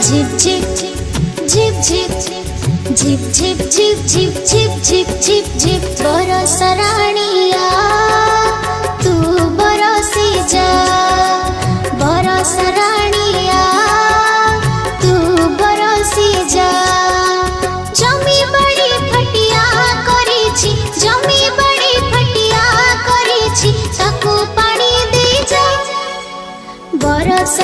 झिप झिप झिप झिप झिप झिप झिप झिप झिप झिप झिप झिप बरस राणिया तू बरसी जा बरस राणिया तू बरसी जा जमी बड़ी फटिया करिछि जमी बड़ी फटिया करिछि ताकू पानी दे जा बरस